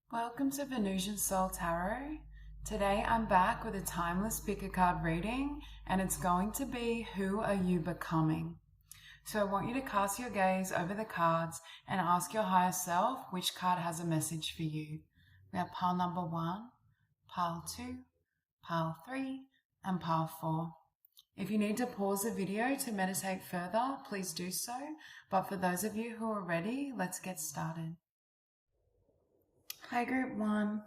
Welcome to Venusian Soul Tarot. Today I'm back with a timeless pick a card reading, and it's going to be Who Are You Becoming? So I want you to cast your gaze over the cards and ask your higher self which card has a message for you. We have pile number 1, pile 2, pile 3, and pile 4. If you need to pause the video to meditate further, please do so. But for those of you who are ready, let's get started. Hi Group 1.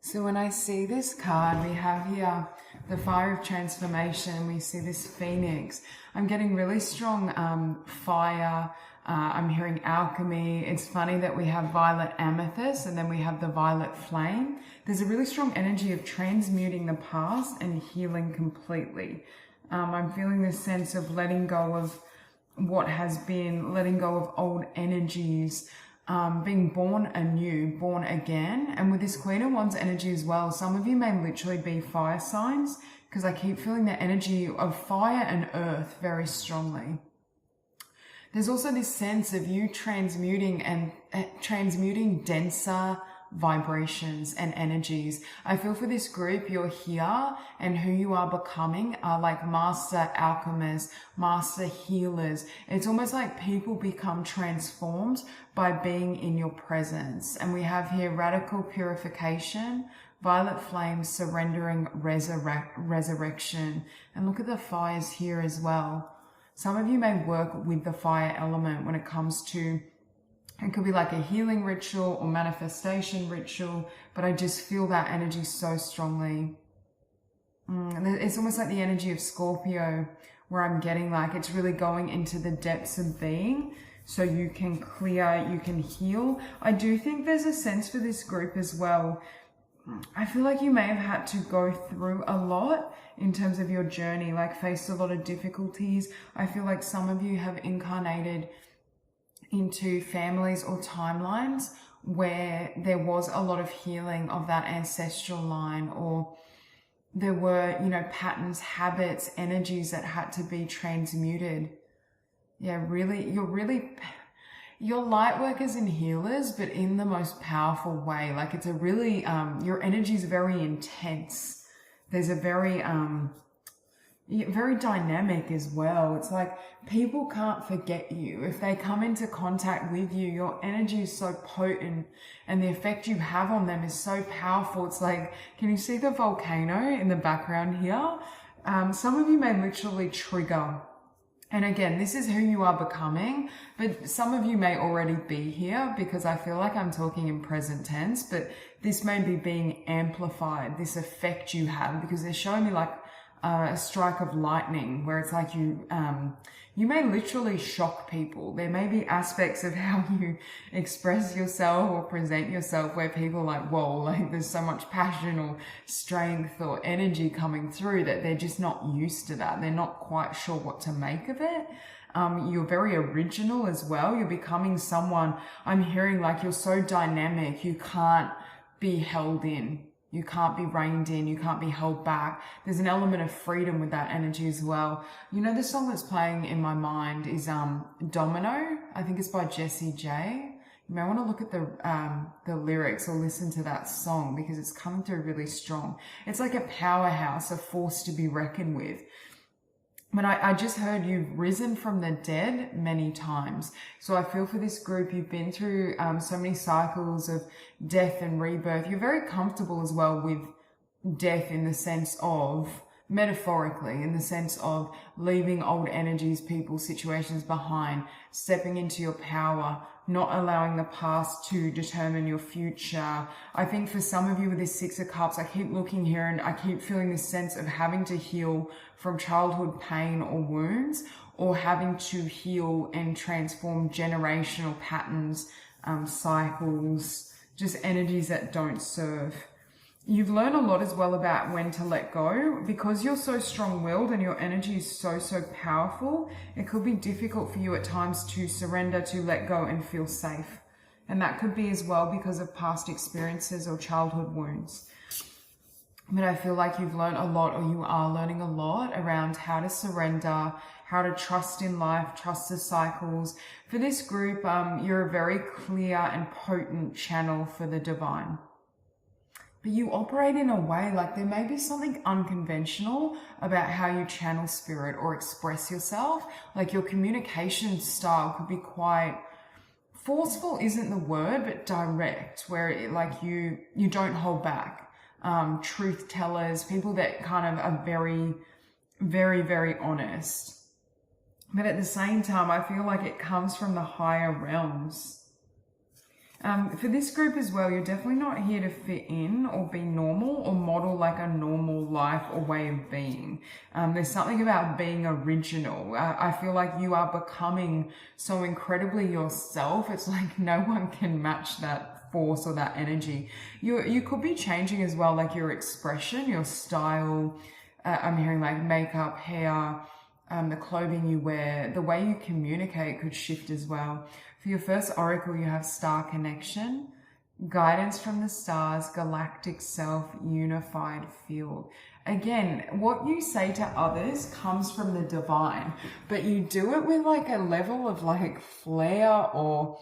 So when I see this card, we have here the Fire of Transformation. We see this Phoenix. I'm getting really strong fire. I'm hearing alchemy. It's funny that we have violet amethyst and then we have the violet flame. There's a really strong energy of transmuting the past and healing completely. I'm feeling this sense of letting go of what has been, letting go of old energies, being born anew, born again. And with this Queen of Wands energy as well, some of you may literally be fire signs, because I keep feeling the energy of fire and earth very strongly. There's also this sense of you transmuting and transmuting denser vibrations and energies. I feel for this group, you're here and who you are becoming are like master alchemists, master healers. It's almost like people become transformed by being in your presence. And we have here radical purification, violet flame, surrendering, resurrection. And look at the fires here as well. Some of you may work with the fire element when it comes to, it could be like a healing ritual or manifestation ritual, but I just feel that energy so strongly. It's almost like the energy of Scorpio, where I'm getting like it's really going into the depths of being so you can clear, you can heal. I do think there's a sense for this group as well. I feel like you may have had to go through a lot in terms of your journey, like faced a lot of difficulties. I feel like some of you have incarnated into families or timelines where there was a lot of healing of that ancestral line, or there were, patterns, habits, energies that had to be transmuted. Yeah, really, you're light workers and healers, but in the most powerful way. Like it's a really, your energy is very intense. There's a very dynamic as well. It's like people can't forget you. If they come into contact with you, your energy is so potent and the effect you have on them is so powerful. It's like, can you see the volcano in the background here? Some of you may literally trigger. And again, this is who you are becoming, but some of you may already be here because I feel like I'm talking in present tense, but this may be being amplified, this effect you have, because they're showing me like a strike of lightning where it's like you may literally shock people. There may be aspects of how you express yourself or present yourself where people are like, whoa, like there's so much passion or strength or energy coming through that they're just not used to that. They're not quite sure what to make of it. You're very original as well. You're becoming someone, I'm hearing like you're so dynamic, you can't be held in. You can't be reined in, you can't be held back. There's an element of freedom with that energy as well. The song that's playing in my mind is Domino. I think it's by Jessie J. You may want to look at the lyrics or listen to that song because it's coming through really strong. It's like a powerhouse, a force to be reckoned with. But I just heard you've risen from the dead many times. So I feel for this group, you've been through so many cycles of death and rebirth. You're very comfortable as well with death in the sense of, metaphorically, in the sense of leaving old energies, people, situations behind, stepping into your power, not allowing the past to determine your future. I think for some of you with this Six of Cups, I keep looking here and I keep feeling this sense of having to heal from childhood pain or wounds, or having to heal and transform generational patterns, cycles, just energies that don't serve. You've learned a lot as well about when to let go. Because you're so strong-willed and your energy is so powerful, it could be difficult for you at times to surrender, to let go and feel safe. And that could be as well because of past experiences or childhood wounds. But I feel like you've learned a lot, or you are learning a lot around how to surrender, how to trust in life, trust the cycles. For this group, you're a very clear and potent channel for the divine. but you operate in a way like there may be something unconventional about how you channel spirit or express yourself. Like your communication style could be quite forceful, isn't the word, but direct, where you don't hold back. Truth tellers, people that kind of are very, very, very honest. But at the same time, I feel like it comes from the higher realms. For this group as well, you're definitely not here to fit in or be normal or model like a normal life or way of being. There's something about being original. I feel like you are becoming so incredibly yourself. It's like no one can match that force or that energy. You could be changing as well, like your expression, your style. I'm hearing like makeup, hair, the clothing you wear, the way you communicate could shift as well. For your first oracle, you have star connection, guidance from the stars, galactic self, unified field. Again, what you say to others comes from the divine, but you do it with like a level of like flair, or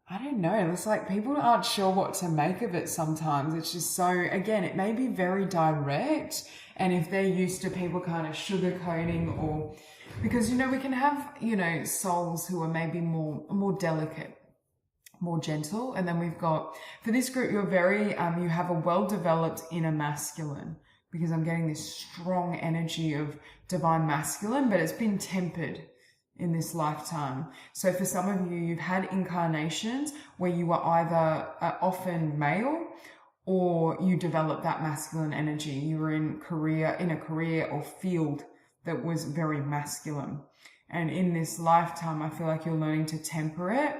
I don't know, it's like people aren't sure what to make of it sometimes. It's just so, again, it may be very direct, and if they're used to people kind of sugarcoating, or because, you know, we can have, you know, souls who are maybe more delicate, more gentle. And then we've got, for this group, you're very, you have a well-developed inner masculine, because I'm getting this strong energy of divine masculine, but it's been tempered in this lifetime. So for some of you, you've had incarnations where you were either often male, or you developed that masculine energy. You were in a career or field that was very masculine. And in this lifetime, I feel like you're learning to temper it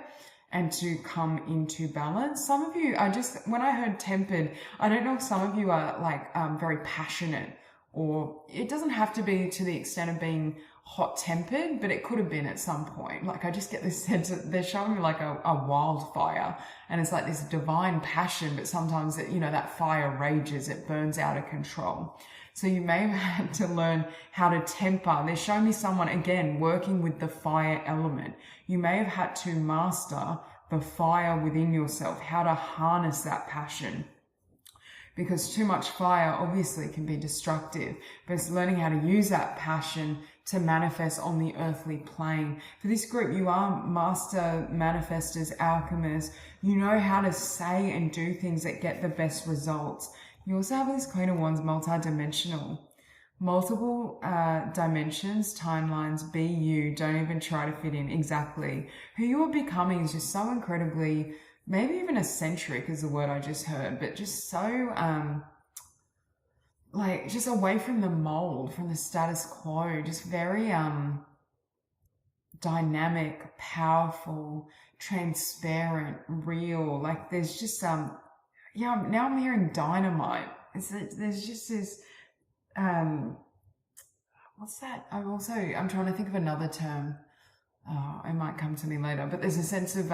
and to come into balance. Some of you are just, when I heard tempered, I don't know if some of you are like very passionate, or it doesn't have to be to the extent of being hot-tempered, but it could have been at some point. Like I just get this sense that they're showing me like a wildfire, and it's like this divine passion, but sometimes it, you know, that fire rages, it burns out of control. So you may have had to learn how to temper. They're showing me someone, again, working with the fire element. You may have had to master the fire within yourself, how to harness that passion. Because too much fire obviously can be destructive, but it's learning how to use that passion to manifest on the earthly plane. For this group, you are master manifestors, alchemists. You know how to say and do things that get the best results. You also have this Queen of Wands, multi-dimensional. Multiple dimensions, timelines, be you. Don't even try to fit in. Exactly. Who you are becoming is just so incredibly, maybe even eccentric is the word I just heard, but just so, like, just away from the mold, from the status quo, just very dynamic, powerful, transparent, real. Like, there's just, yeah, now I'm hearing dynamite. There's just this, what's that? I'm trying to think of another term. It might come to me later, but there's a sense of,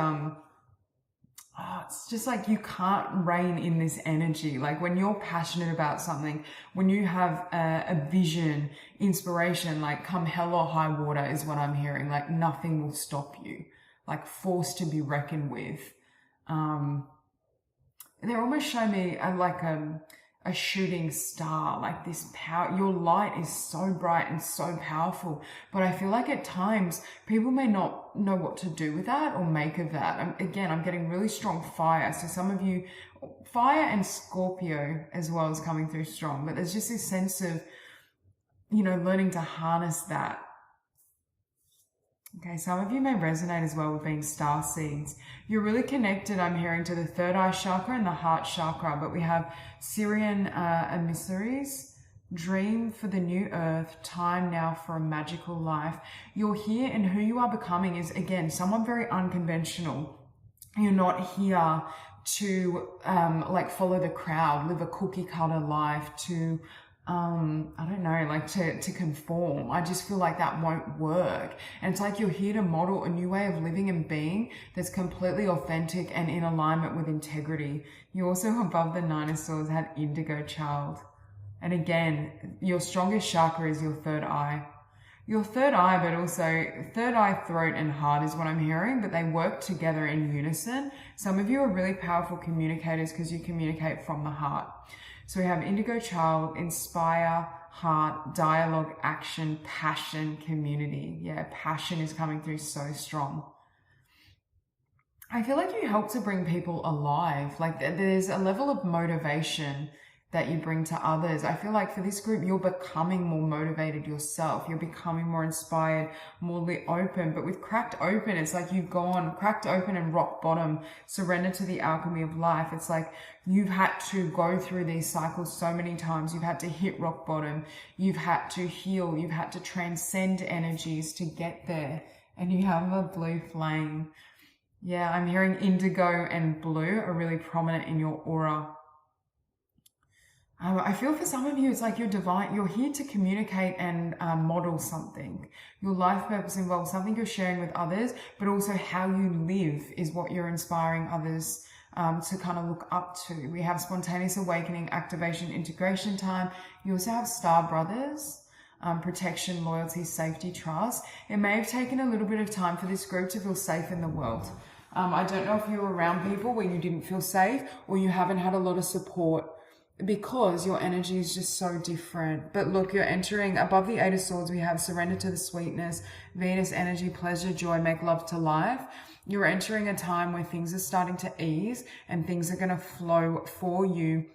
it's just like you can't rein in this energy. Like when you're passionate about something, when you have a vision, inspiration, like come hell or high water is what I'm hearing. Like nothing will stop you, like force to be reckoned with. They're almost showing me a shooting star, like this power. Your light is so bright and so powerful, but I feel like at times people may not know what to do with that or make of that. Again, I'm getting really strong fire. So some of you, fire and Scorpio as well is coming through strong, but there's just this sense of, you know, learning to harness that. Okay, some of you may resonate as well with being star seeds. You're really connected, I'm hearing, to the third eye chakra and the heart chakra, but we have Syrian emissaries, dream for the new earth, time now for a magical life. You're here, and who you are becoming is, again, someone very unconventional. You're not here to like follow the crowd, live a cookie cutter life, to I don't know, like to conform. I just feel like that won't work. And it's like you're here to model a new way of living and being that's completely authentic and in alignment with integrity. You also, above the Nine of Swords, had Indigo Child. And again, your strongest chakra is your third eye. your third eye, but also third eye, throat, and heart is what I'm hearing, but they work together in unison. Some of you are really powerful communicators because you communicate from the heart. So we have indigo child, inspire, heart, dialogue, action, passion, community. Yeah, passion is coming through so strong. I feel like you help to bring people alive. Like there's a level of motivation that you bring to others. I feel like for this group, you're becoming more motivated yourself. You're becoming more inspired, more lit open. But with cracked open, it's like you've gone cracked open and rock bottom, surrender to the alchemy of life. It's like you've had to go through these cycles so many times. You've had to hit rock bottom. You've had to heal. You've had to transcend energies to get there. And you have a blue flame. Yeah, I'm hearing indigo and blue are really prominent in your aura. I feel for some of you, it's like you're divine. You're here to communicate and model something. Your life purpose involves something you're sharing with others, but also how you live is what you're inspiring others to kind of look up to. We have spontaneous awakening, activation, integration time. You also have star brothers, protection, loyalty, safety, trust. It may have taken a little bit of time for this group to feel safe in the world. I don't know if you were around people where you didn't feel safe or you haven't had a lot of support, because your energy is just so different. But look, you're entering above the Eight of Swords. We have surrender to the sweetness, Venus energy, pleasure, joy, make love to life. You're entering a time where things are starting to ease and things are going to flow for you.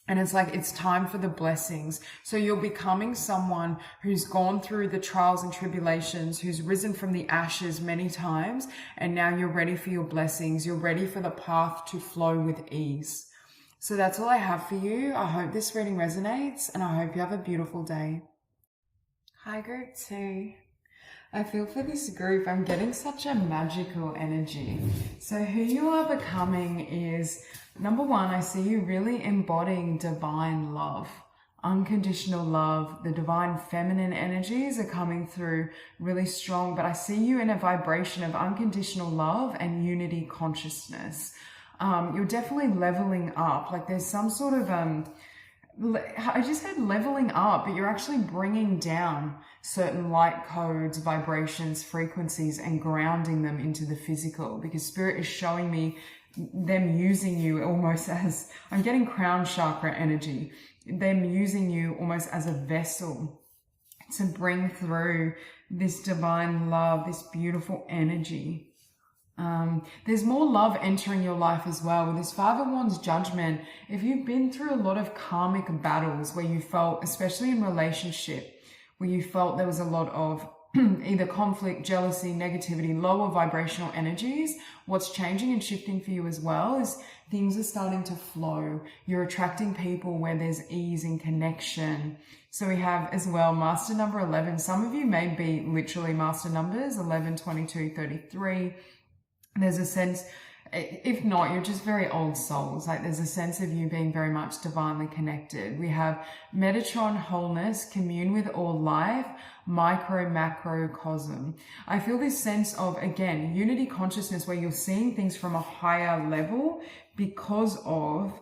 And it's like, it's time for the blessings. So you're becoming someone who's gone through the trials and tribulations, who's risen from the ashes many times. And now you're ready for your blessings. You're ready for the path to flow with ease. So that's all I have for you. I hope this reading resonates and I hope you have a beautiful day. Hi group 2. I feel for this group, I'm getting such a magical energy. So who you are becoming is, number one, I see you really embodying divine love, unconditional love. The divine feminine energies are coming through really strong, but I see you in a vibration of unconditional love and unity consciousness. You're definitely leveling up. Like there's some sort of, I just said leveling up, but you're actually bringing down certain light codes, vibrations, frequencies, and grounding them into the physical, because spirit is showing me them using you almost as, I'm getting crown chakra energy, them using you almost as a vessel to bring through this divine love, this beautiful energy. There's more love entering your life as well. With this Five of Wands judgment, if you've been through a lot of karmic battles where you felt, especially in relationship, where you felt there was a lot of either conflict, jealousy, negativity, lower vibrational energies, what's changing and shifting for you as well is things are starting to flow. You're attracting people where there's ease and connection. So we have as well master number 11. Some of you may be literally master numbers 11, 22, 33. There's a sense, if not, you're just very old souls. Like there's a sense of you being very much divinely connected. We have Metatron, wholeness, commune with all life, micro, macro, cosm. I feel this sense of, again, unity consciousness where you're seeing things from a higher level because of,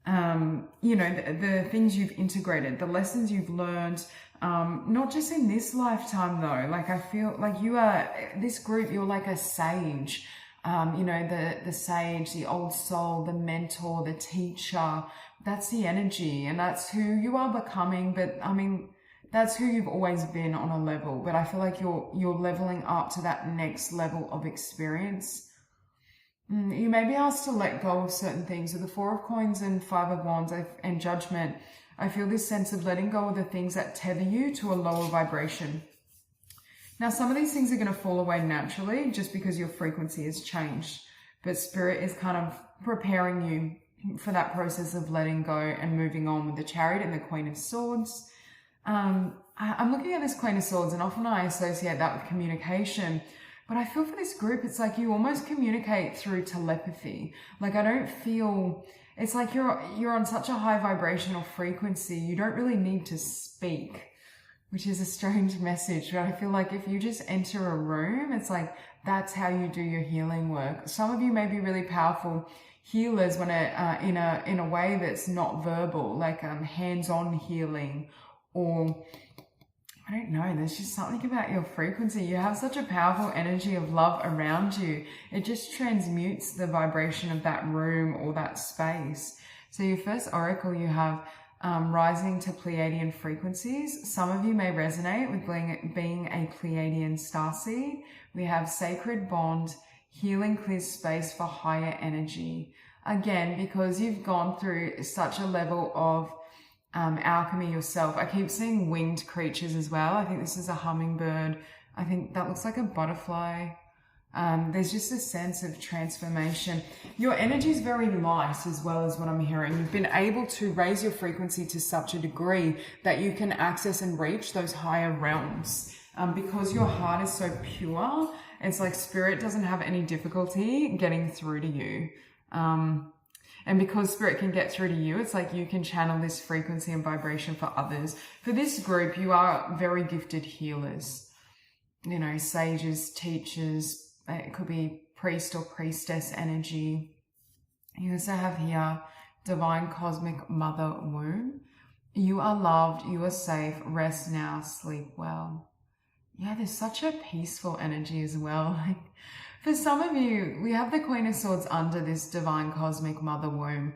the things you've integrated, the lessons you've learned, not just in this lifetime though. Like I feel like you are, this group, you're like a sage. The sage, the old soul, the mentor, the teacher, that's the energy and that's who you are becoming. But I mean, that's who you've always been on a level, but I feel like you're leveling up to that next level of experience. You may be asked to let go of certain things. With the Four of Coins and Five of Wands and Judgment, I feel this sense of letting go of the things that tether you to a lower vibration. Now, some of these things are going to fall away naturally just because your frequency has changed. But Spirit is kind of preparing you for that process of letting go and moving on with the Chariot and the Queen of Swords. I'm looking at this Queen of Swords and often I associate that with communication. But I feel for this group, it's like you almost communicate through telepathy. Like I don't feel, it's like you're on such a high vibrational frequency. You don't really need to speak, which is a strange message, but I feel like if you just enter a room, it's like, that's how you do your healing work. Some of you may be really powerful healers when in a way that's not verbal, like hands-on healing, or I don't know, there's just something about your frequency. You have such a powerful energy of love around you. It just transmutes the vibration of that room or that space. So your first oracle, you have rising to Pleiadian frequencies. Some of you may resonate with being a Pleiadian starseed. We have sacred bond, healing clears space for higher energy. Again, because you've gone through such a level of alchemy yourself. I keep seeing winged creatures as well. I think this is a hummingbird. I think that looks like a butterfly. There's just a sense of transformation. Your energy is very light as well, as what I'm hearing. You've been able to raise your frequency to such a degree that you can access and reach those higher realms. Because your heart is so pure, it's like spirit doesn't have any difficulty getting through to you. And because spirit can get through to you, it's like you can channel this frequency and vibration for others. For this group, you are very gifted healers. You know, sages, teachers, it could be priest or priestess energy. You also have here divine cosmic mother womb. You are loved, you are safe, rest now, sleep well. Yeah, there's such a peaceful energy as well. Like, for some of you, we have the Queen of Swords under this divine cosmic mother womb.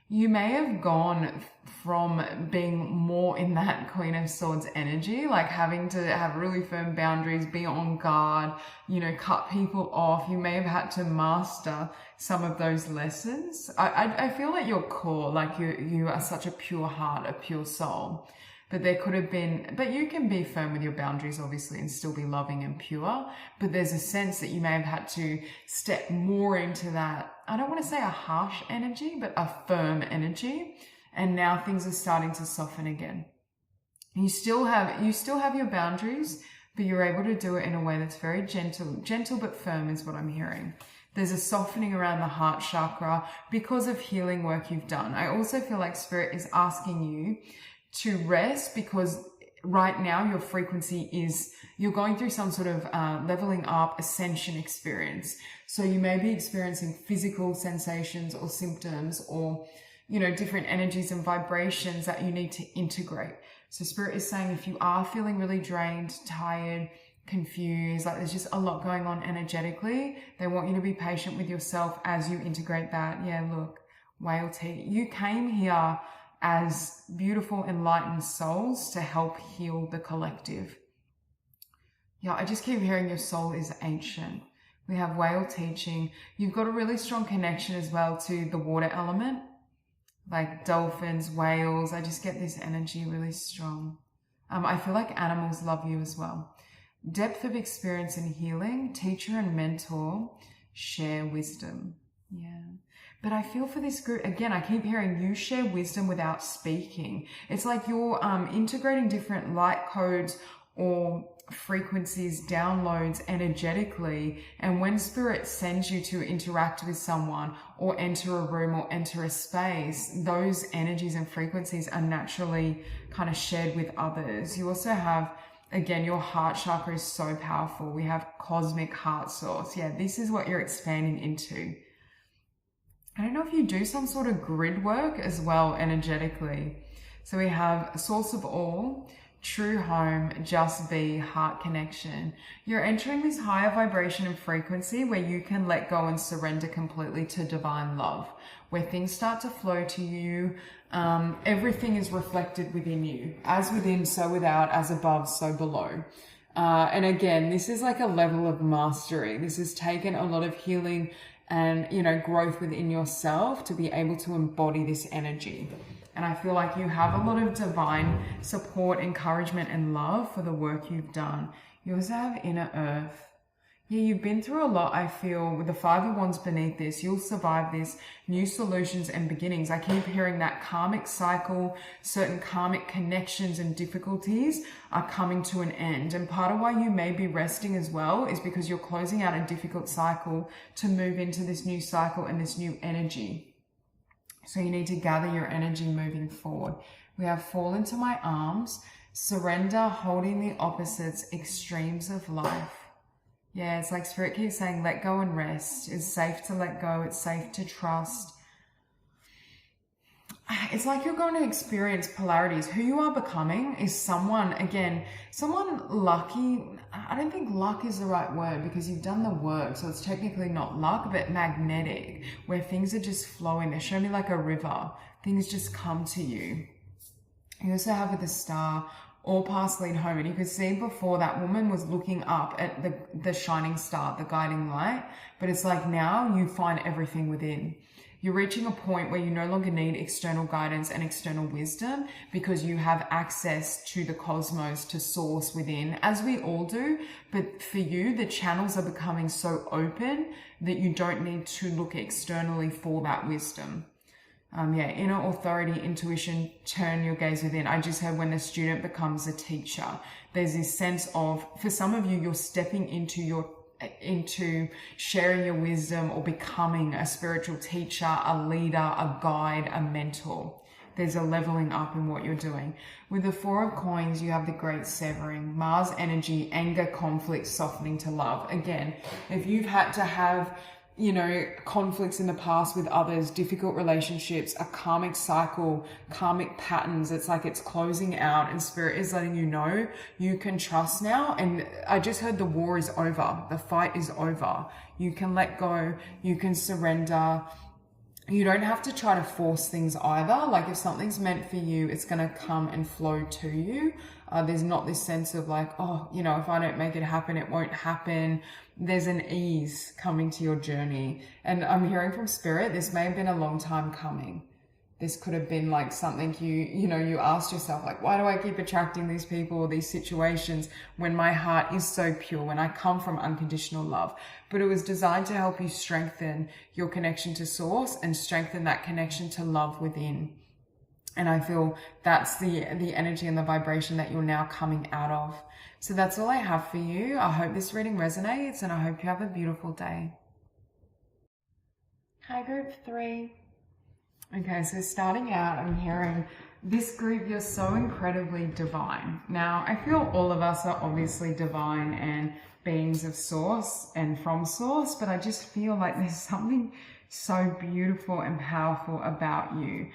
You may have gone from being more in that Queen of Swords energy, like having to have really firm boundaries, be on guard, you know, cut people off. You may have had to master some of those lessons. I feel like your core, like you are such a pure heart, a pure soul. But there could have been, but you can be firm with your boundaries, obviously, and still be loving and pure. But there's a sense that you may have had to step more into that, I don't want to say a harsh energy, but a firm energy. And now things are starting to soften again. You still have your boundaries, but you're able to do it in a way that's very gentle but firm is what I'm hearing. There's a softening around the heart chakra because of healing work you've done. I also feel like spirit is asking you to rest, because right now your frequency is, you're going through some sort of leveling up ascension experience. So you may be experiencing physical sensations or symptoms, or, you know, different energies and vibrations that you need to integrate. So spirit is saying, if you are feeling really drained, tired, confused, like there's just a lot going on energetically, they want you to be patient with yourself as you integrate that. Yeah, look, whale tea. You came here as beautiful, enlightened souls to help heal the collective. Yeah, I just keep hearing your soul is ancient. We have whale teaching. You've got a really strong connection as well to the water element, like dolphins, whales. I just get this energy really strong. I feel like animals love you as well. Depth of experience and healing, teacher and mentor, share wisdom. Yeah. But I feel for this group, again, I keep hearing you share wisdom without speaking. It's like you're integrating different light codes or frequencies, downloads energetically. And when spirit sends you to interact with someone or enter a room or enter a space, those energies and frequencies are naturally kind of shared with others. You also have, again, your heart chakra is so powerful. We have cosmic heart source. Yeah, this is what you're expanding into. I don't know if you do some sort of grid work as well energetically. So we have source of all, true home, just be, heart connection. You're entering this higher vibration and frequency where you can let go and surrender completely to divine love, where things start to flow to you. Everything is reflected within you, as within, so without, as above, so below. And again, this is like a level of mastery. This has taken a lot of healing and, you know, growth within yourself to be able to embody this energy. And I feel like you have a lot of divine support, encouragement, and love for the work you've done. You also have inner earth. Yeah, you've been through a lot, I feel, with the Five of Wands beneath this. You'll survive this. New solutions and beginnings. I keep hearing that karmic cycle, certain karmic connections and difficulties are coming to an end. And part of why you may be resting as well is because you're closing out a difficult cycle to move into this new cycle and this new energy. So you need to gather your energy moving forward. We have fall into my arms, surrender, holding the opposites, extremes of life. Yeah, it's like spirit keeps saying, let go and rest. It's safe to let go. It's safe to trust. it's like you're going to experience polarities. Who you are becoming is someone, again, someone lucky. I don't think luck is the right word because you've done the work. So it's technically not luck, but magnetic, where things are just flowing. They show me like a river. Things just come to you. You also have with the star, all paths lead home. And you could see before that woman was looking up at the shining star, the guiding light. But it's like now you find everything within. You're reaching a point where you no longer need external guidance and external wisdom because you have access to the cosmos, to source within, as we all do. But for you, the channels are becoming so open that you don't need to look externally for that wisdom. Inner authority, intuition, turn your gaze within. I just heard when the student becomes a teacher, there's this sense of, for some of you, you're stepping into sharing your wisdom or becoming a spiritual teacher, a leader, a guide, a mentor. There's a leveling up in what you're doing. With the Four of Coins, you have the Great Severing, Mars energy, anger, conflict, softening to love. Again, if you've had to have conflicts in the past with others, difficult relationships, a karmic cycle, karmic patterns, it's like it's closing out and spirit is letting you know you can trust now. And I just heard the war is over. The fight is over. You can let go. You can surrender. You don't have to try to force things either. Like if something's meant for you, it's going to come and flow to you. There's not this sense of like, if I don't make it happen, it won't happen. There's an ease coming to your journey. And I'm hearing from spirit, this may have been a long time coming. This could have been like something you asked yourself, like, why do I keep attracting these people or these situations when my heart is so pure, when I come from unconditional love? But it was designed to help you strengthen your connection to source and strengthen that connection to love within. And I feel that's the energy and the vibration that you're now coming out of. So that's all I have for you. I hope this reading resonates and I hope you have a beautiful day. Hi, group 3. Okay, so starting out, I'm hearing this group, you're so incredibly divine. Now, I feel all of us are obviously divine and beings of source and from source, but I just feel like there's something so beautiful and powerful about you.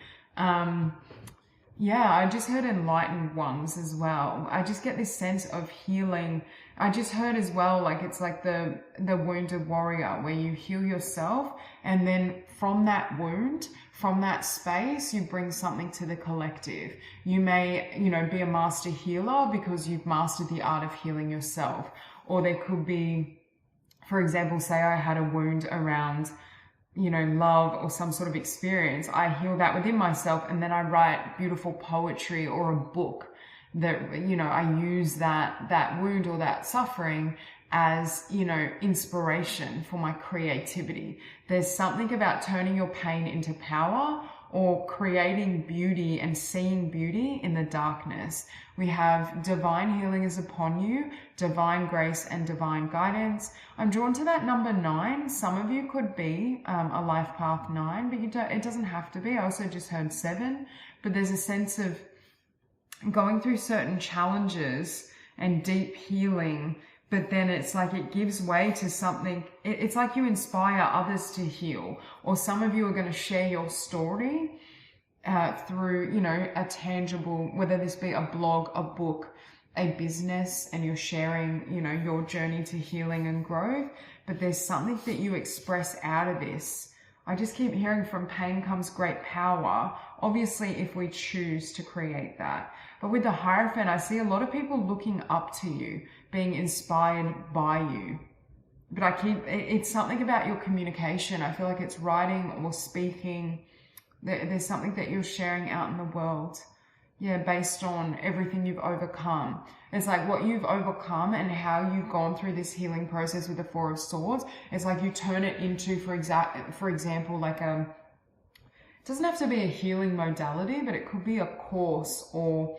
I just heard enlightened ones as well. I just get this sense of healing. I just heard as well, like it's like the wounded warrior where you heal yourself and then from that wound, from that space, you bring something to the collective. You may, be a master healer because you've mastered the art of healing yourself. Or there could be, for example, say I had a wound around love or some sort of experience. I heal that within myself and then I write beautiful poetry or a book that, I use that wound or that suffering as, inspiration for my creativity. There's something about turning your pain into power or creating beauty and seeing beauty in the darkness. We have divine healing is upon you, divine grace and divine guidance. I'm drawn to that number 9. Some of you could be a life path 9, but it doesn't have to be. I also just heard 7, but there's a sense of going through certain challenges and deep healing, but then it's like it gives way to something. It's like you inspire others to heal, or some of you are going to share your story through, a tangible, whether this be a blog, a book, a business, and you're sharing, your journey to healing and growth, but there's something that you express out of this. I just keep hearing from pain comes great power, obviously if we choose to create that. But with the Hierophant, I see a lot of people looking up to you, being inspired by you. But it's something about your communication. I feel like it's writing or speaking. There's something that you're sharing out in the world. Yeah, based on everything you've overcome. It's like what you've overcome and how you've gone through this healing process with the Four of Swords. It's like you turn it into, for example, like it doesn't have to be a healing modality, but it could be a course or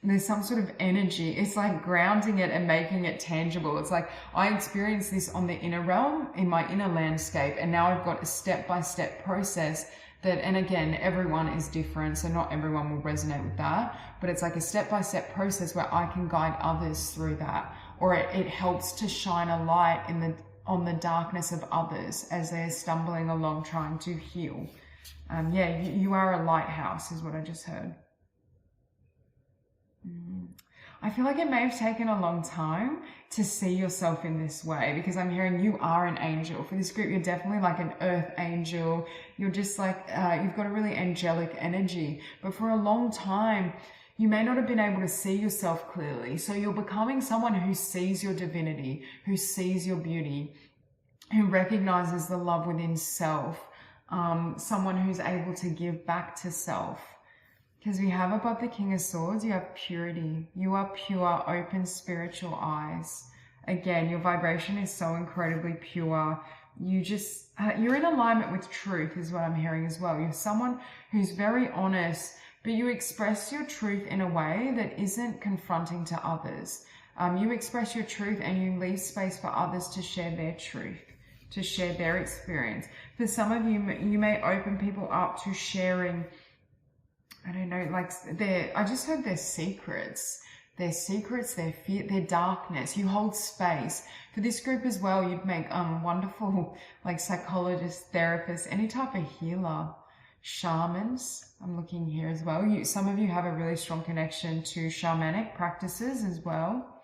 there's some sort of energy. It's like grounding it and making it tangible. It's like I experienced this on the inner realm, in my inner landscape, and now I've got a step-by-step process that, and again, everyone is different, so not everyone will resonate with that, but it's like a step-by-step process where I can guide others through that, or it helps to shine a light on the darkness of others as they're stumbling along trying to heal. Yeah, you are a lighthouse is what I just heard. I feel like it may have taken a long time to see yourself in this way, because I'm hearing you are an angel. For this group, you're definitely like an earth angel. You're just like, you've got a really angelic energy. But for a long time, you may not have been able to see yourself clearly. So you're becoming someone who sees your divinity, who sees your beauty, who recognizes the love within self, someone who's able to give back to self. Because we have above the King of Swords, you have purity. You are pure, open spiritual eyes. Again, your vibration is so incredibly pure. You're in alignment with truth is what I'm hearing as well. You're someone who's very honest, but you express your truth in a way that isn't confronting to others. You express your truth and you leave space for others to share their truth, to share their experience. For some of you, you may open people up to sharing, I don't know, like I just heard their secrets, their fear, their darkness. You hold space. For this group as well, you'd make wonderful like psychologists, therapists, any type of healer, shamans. I'm looking here as well. Some of you have a really strong connection to shamanic practices as well.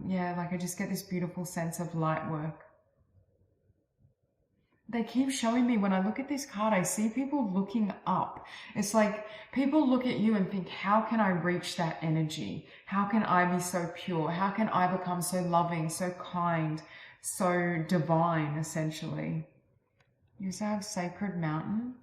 Yeah, like I just get this beautiful sense of light work. They keep showing me, when I look at this card, I see people looking up. It's like people look at you and think, how can I reach that energy? How can I be so pure? How can I become so loving, so kind, so divine, essentially? You also have Sacred Mountain,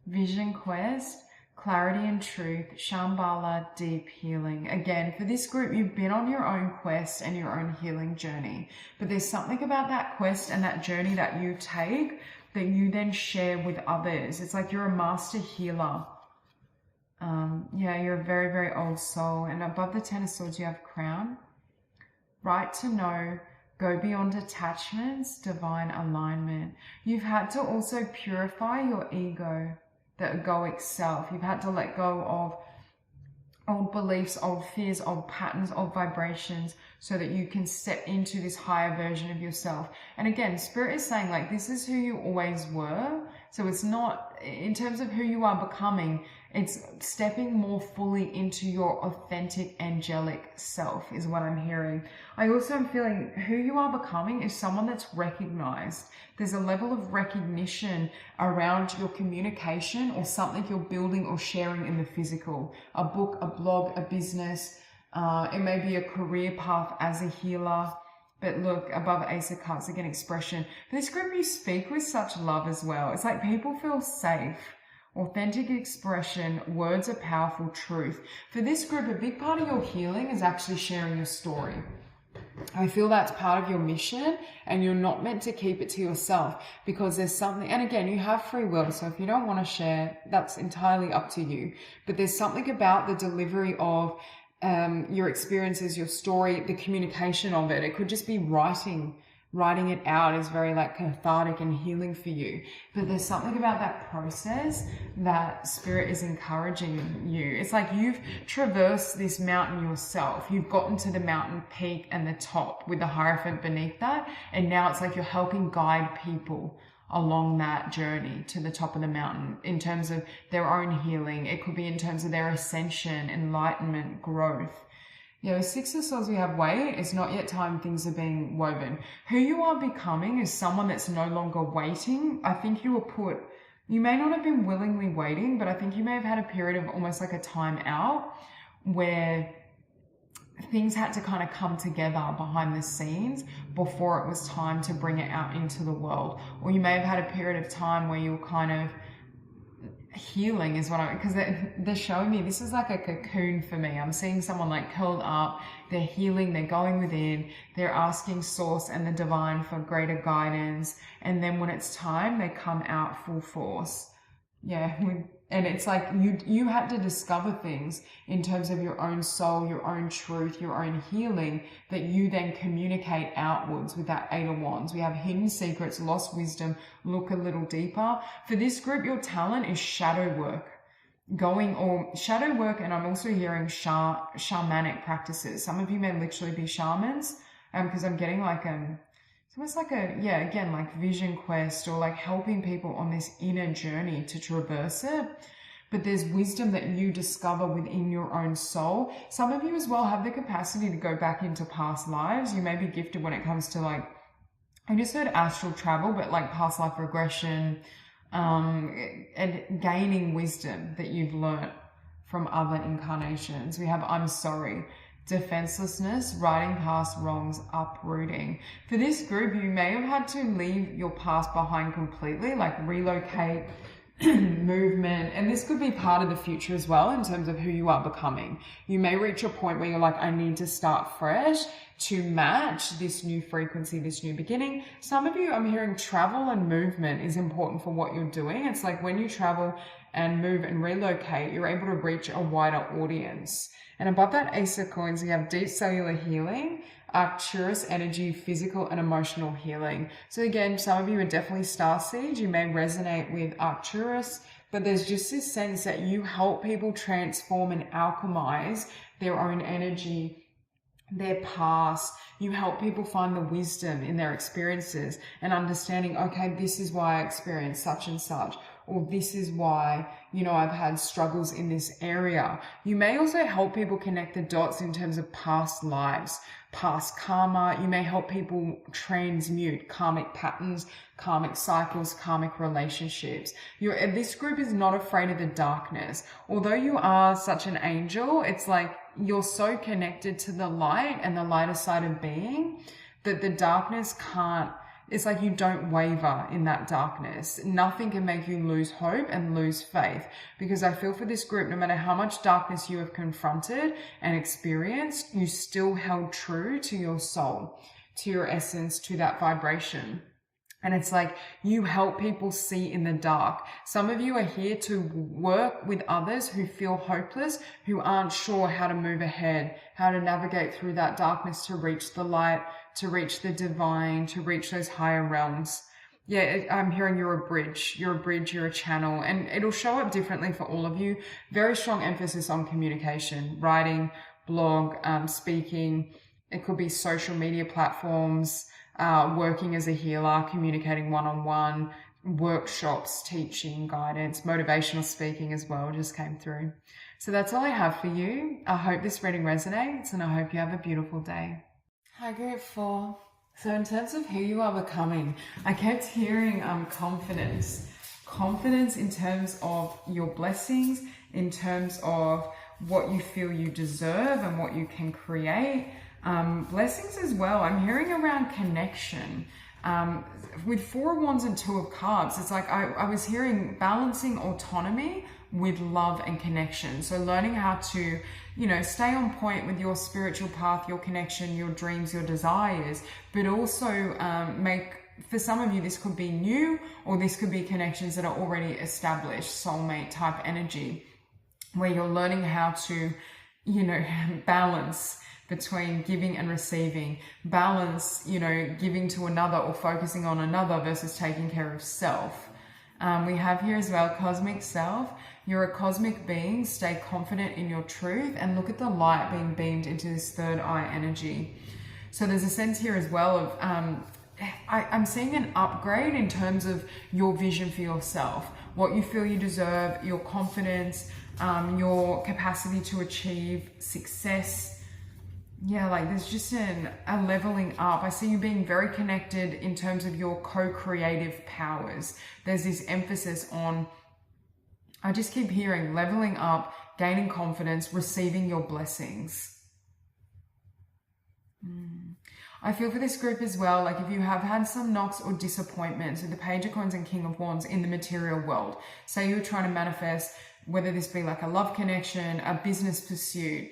Vision Quest, Clarity and Truth, Shambhala, Deep Healing. Again, for this group, you've been on your own quest and your own healing journey. But there's something about that quest and that journey that you take that you then share with others. It's like you're a master healer. Yeah, you're a very, very old soul. And above the Ten of Swords, you have Crown. Right to know, go beyond attachments, divine alignment. You've had to also purify your ego, the egoic self. You've had to let go of old beliefs, old fears, old patterns, old vibrations, so that you can step into this higher version of yourself. And again, Spirit is saying like, this is who you always were. So it's not, in terms of who you are becoming, it's stepping more fully into your authentic angelic self is what I'm hearing. I also am feeling who you are becoming is someone that's recognized. There's a level of recognition around your communication or something you're building or sharing in the physical. A book, a blog, a business. It may be a career path as a healer. But look, above Ace of Cups, again, expression. For this group, you speak with such love as well. It's like people feel safe. Authentic expression, words are powerful, truth. For this group, a big part of your healing is actually sharing your story. I feel that's part of your mission, and you're not meant to keep it to yourself, because there's something, and again, you have free will, so if you don't want to share, that's entirely up to you. But there's something about the delivery of your experiences, your story, the communication of it. It could just be writing it out is very like cathartic and healing for you. But there's something about that process that Spirit is encouraging you. It's like you've traversed this mountain yourself. You've gotten to the mountain peak and the top with the Hierophant beneath that. And now it's like you're helping guide people along that journey to the top of the mountain in terms of their own healing. It could be in terms of their ascension, enlightenment, growth. You know, Six of Swords, we have wait. It's not yet time. Things are being woven. Who you are becoming is someone that's no longer waiting. I think you may not have been willingly waiting, but I think you may have had a period of almost like a time out where things had to kind of come together behind the scenes before it was time to bring it out into the world. Or you may have had a period of time where you were kind of healing is what because they're showing me this is like a cocoon for me. I'm seeing someone like curled up, they're healing, they're going within, they're asking source and the divine for greater guidance, and then when it's time they come out full force. Yeah, and it's like you had to discover things in terms of your own soul, your own truth, your own healing that you then communicate outwards with that Eight of Wands. We have hidden secrets, lost wisdom, look a little deeper. For this group, your talent is shadow work. Shadow work, and I'm also hearing shamanic practices. Some of you may literally be shamans, because I'm getting like it's almost like a, yeah, again, like vision quest, or like helping people on this inner journey to traverse it. But there's wisdom that you discover within your own soul. Some of you as well have the capacity to go back into past lives. You may be gifted when it comes to, like, I just heard astral travel, but like past life regression, and gaining wisdom that you've learnt from other incarnations. We have I'm sorry, defenselessness, riding past wrongs, uprooting. For this group, you may have had to leave your past behind completely, like relocate, movement, and this could be part of the future as well in terms of who you are becoming. You may reach a point where you're like, I need to start fresh to match this new frequency, this new beginning. Some of you, I'm hearing travel and movement is important for what you're doing. It's like when you travel and move and relocate, you're able to reach a wider audience. And above that Ace of Coins, we have deep cellular healing, Arcturus energy, physical and emotional healing. So again, some of you are definitely starseeds. You may resonate with Arcturus, but there's just this sense that you help people transform and alchemize their own energy, their past. You help people find the wisdom in their experiences and understanding, okay, this is why I experienced such and such, or this is why, you know, I've had struggles in this area. You may also help people connect the dots in terms of past lives, past karma. You may help people transmute karmic patterns, karmic cycles, karmic relationships. This group is not afraid of the darkness. Although you are such an angel, it's like you're so connected to the light and the lighter side of being that the darkness can't, it's like you don't waver in that darkness. Nothing can make you lose hope and lose faith, because I feel for this group, no matter how much darkness you have confronted and experienced, you still held true to your soul, to your essence, to that vibration. And it's like you help people see in the dark. Some of you are here to work with others who feel hopeless, who aren't sure how to move ahead, how to navigate through that darkness to reach the light, to reach the divine, to reach those higher realms. Yeah, I'm hearing you're a bridge, you're a channel, and it'll show up differently for all of you. Very strong emphasis on communication, writing, blog, speaking. It could be social media platforms, working as a healer, communicating one-on-one, workshops, teaching, guidance, motivational speaking as well just came through. So that's all I have for you. I hope this reading resonates, and I hope you have a beautiful day. Hi, Group 4. So in terms of who you are becoming, I kept hearing confidence. Confidence in terms of your blessings, in terms of what you feel you deserve and what you can create. Blessings as well. I'm hearing around connection. With 4 of Wands and 2 of Cups, it's like I was hearing balancing autonomy with love and connection. So learning how to, you know, stay on point with your spiritual path, your connection, your dreams, your desires, but also for some of you, this could be new, or this could be connections that are already established, soulmate type energy, where you're learning how to, you know, balance between giving and receiving, balance, you know, giving to another or focusing on another versus taking care of self. We have here as well, cosmic self. You're a cosmic being. Stay confident in your truth and look at the light being beamed into this third eye energy. So there's a sense here as well of, I'm seeing an upgrade in terms of your vision for yourself, what you feel you deserve, your confidence, your capacity to achieve success. Yeah, like there's just a leveling up. I see you being very connected in terms of your co-creative powers. There's this emphasis on, I just keep hearing leveling up, gaining confidence, receiving your blessings. I feel for this group as well, like if you have had some knocks or disappointments with the Page of Coins and King of Wands in the material world, say you're trying to manifest, whether this be like a love connection, a business pursuit,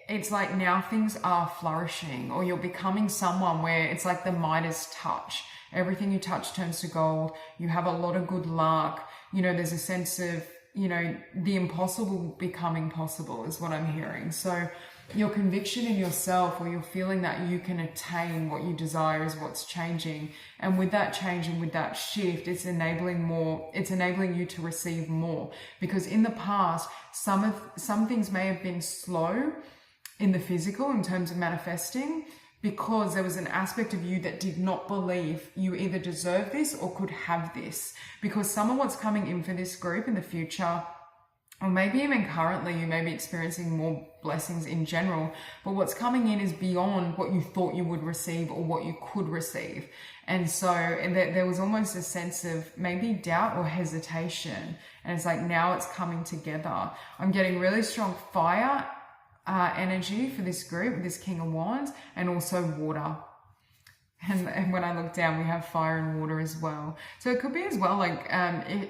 it's like now things are flourishing, or you're becoming someone where it's like the Midas touch. Everything you touch turns to gold. You have a lot of good luck. You know, there's a sense of, you know, the impossible becoming possible is what I'm hearing. So your conviction in yourself, or you're feeling that you can attain what you desire, is what's changing. And with that change and with that shift, it's enabling more. It's enabling you to receive more, because in the past, some things may have been slow in the physical in terms of manifesting, because there was an aspect of you that did not believe you either deserve this or could have this. Because some of what's coming in for this group in the future, or maybe even currently, you may be experiencing more blessings in general, but what's coming in is beyond what you thought you would receive or what you could receive. And so there was almost a sense of maybe doubt or hesitation. And it's like, now it's coming together. I'm getting really strong fire energy for this group, with this King of Wands, and also water. And when I look down, we have fire and water as well. So it could be as well, like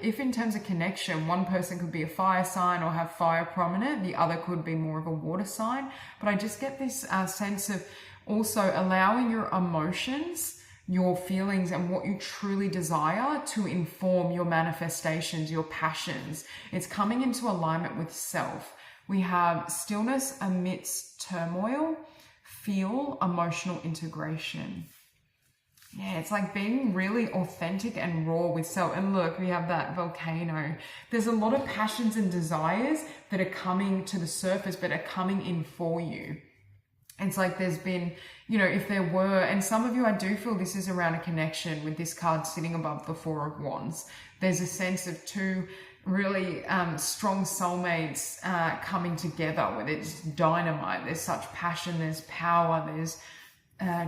if in terms of connection, one person could be a fire sign or have fire prominent, the other could be more of a water sign. But I just get this sense of also allowing your emotions, your feelings, and what you truly desire to inform your manifestations, your passions. It's coming into alignment with self. We have stillness amidst turmoil, feel emotional integration. Yeah, it's like being really authentic and raw with self. And look, we have that volcano. There's a lot of passions and desires that are coming to the surface, but are coming in for you. It's like there's been, if there were, and some of you, I do feel this is around a connection with this card sitting above the Four of Wands. There's a sense of two really strong soulmates coming together, where it's dynamite. There's such passion, there's power, there's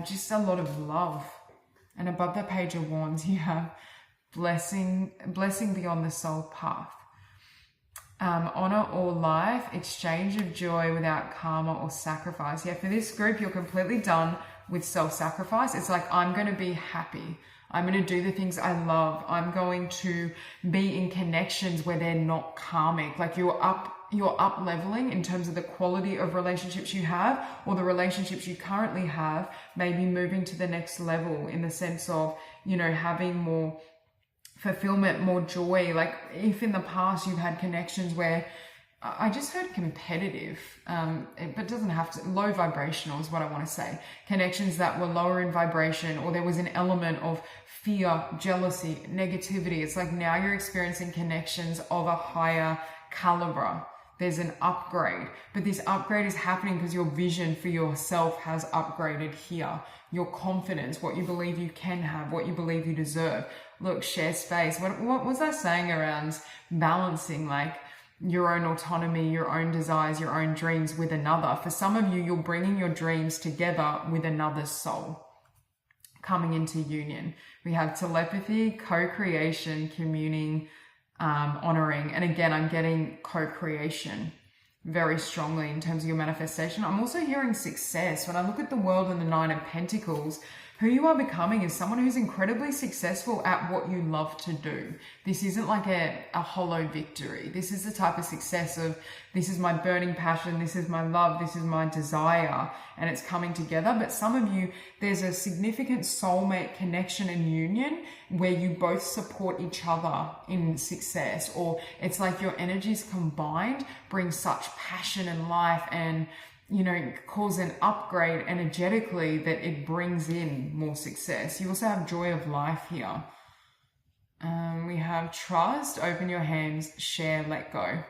just a lot of love. And above the Page of Wands, you have blessing beyond the soul path. Honor or life, exchange of joy without karma or sacrifice. Yeah, for this group, you're completely done with self-sacrifice. It's like, I'm going to be happy. I'm going to do the things I love. I'm going to be in connections where they're not karmic. Like you're up leveling in terms of the quality of relationships you have, or the relationships you currently have, maybe moving to the next level in the sense of, having more fulfillment, more joy. Like if in the past you've had connections where, I just heard competitive, but it doesn't have to, low vibrational is what I want to say. Connections that were lower in vibration, or there was an element of fear, jealousy, negativity. It's like now you're experiencing connections of a higher caliber. There's an upgrade, but this upgrade is happening because your vision for yourself has upgraded here. Your confidence, what you believe you can have, what you believe you deserve. Look, share space. What was I saying around balancing, like, your own autonomy, your own desires, your own dreams with another? For some of you, you're bringing your dreams together with another's soul, coming into union. We have telepathy, co-creation, communing, honoring. And again, I'm getting co-creation very strongly in terms of your manifestation. I'm also hearing success. When I look at the world and the Nine of Pentacles, who you are becoming is someone who's incredibly successful at what you love to do. This isn't like a hollow victory. This is the type of success of, this is my burning passion, this is my love, this is my desire, and it's coming together. But some of you, there's a significant soulmate connection and union where you both support each other in success, or it's like your energies combined bring such passion and life and cause an upgrade energetically that it brings in more success. You also have joy of life here. We have trust, open your hands, share, let go.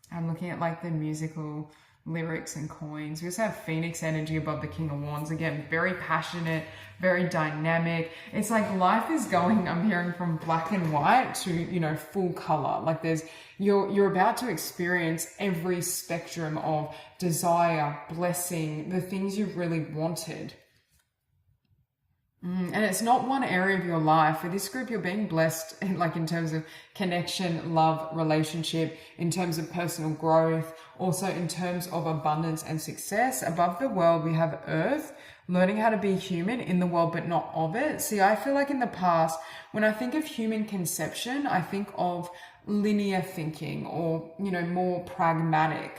I'm looking at like the musical lyrics and coins. We also have Phoenix energy above the King of Wands. Again, very passionate, very dynamic. It's like life is going, I'm hearing, from black and white to, full color. Like you're about to experience every spectrum of desire, blessing, the things you've really wanted. And it's not one area of your life. For this group, you're being blessed in terms of connection, love, relationship, in terms of personal growth, also in terms of abundance and success. Above the world, we have Earth, learning how to be human in the world, but not of it. See, I feel like in the past, when I think of human conception, I think of linear thinking or, more pragmatic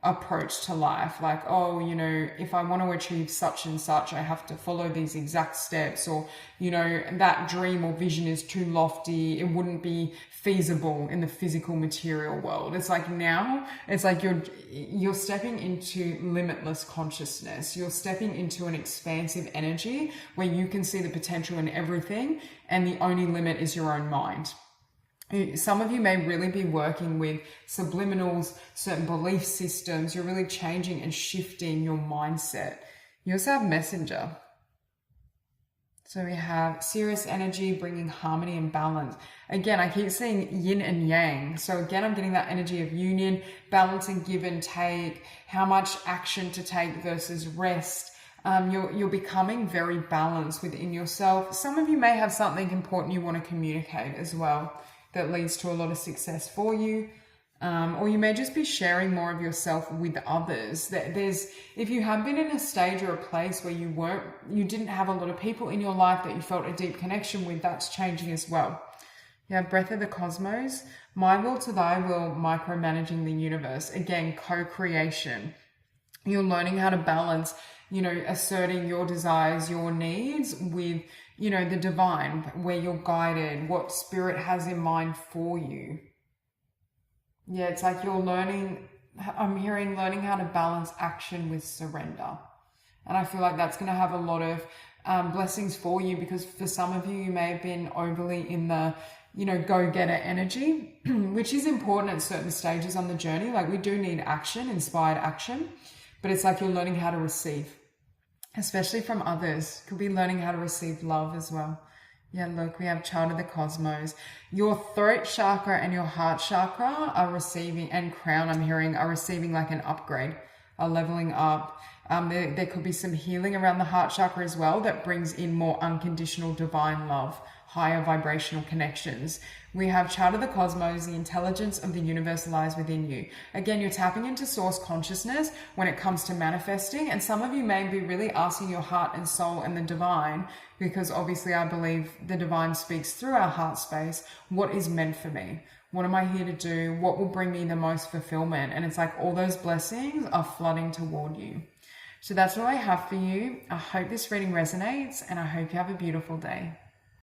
approach to life. Like, if I want to achieve such and such, I have to follow these exact steps, or, that dream or vision is too lofty. It wouldn't be feasible in the physical material world. It's like now, it's like you're stepping into limitless consciousness. You're stepping into an expansive energy where you can see the potential in everything, and the only limit is your own mind. Some of you may really be working with subliminals, certain belief systems. You're really changing and shifting your mindset. You also have Messenger. So we have serious energy, bringing harmony and balance. Again, I keep seeing yin and yang. So again, I'm getting that energy of union, balancing give and take, how much action to take versus rest. You're becoming very balanced within yourself. Some of you may have something important you want to communicate as well that leads to a lot of success for you. Or you may just be sharing more of yourself with others. If you have been in a stage or a place where you didn't have a lot of people in your life that you felt a deep connection with, that's changing as well. You have breath of the cosmos, my will to thy will, micromanaging the universe. Again, co-creation. You're learning how to balance, asserting your desires, your needs with, the divine, where you're guided, what spirit has in mind for you. Yeah, it's like you're learning how to balance action with surrender. And I feel like that's going to have a lot of blessings for you, because for some of you, you may have been overly in the, go-getter energy, which is important at certain stages on the journey. Like, we do need action, inspired action, but it's like you're learning how to receive, especially from others. Could be learning how to receive love as well. Yeah, look, we have Child of the Cosmos. Your throat chakra and your heart chakra are receiving, and crown I'm hearing, are receiving like an upgrade, a leveling up. There could be some healing around the heart chakra as well that brings in more unconditional divine love, higher vibrational connections. We have Child of the Cosmos, the intelligence of the universe lies within you. Again, you're tapping into source consciousness when it comes to manifesting. And some of you may be really asking your heart and soul and the divine, because obviously I believe the divine speaks through our heart space. What is meant for me? What am I here to do? What will bring me the most fulfillment? And it's like all those blessings are flooding toward you. So that's what I have for you. I hope this reading resonates, and I hope you have a beautiful day.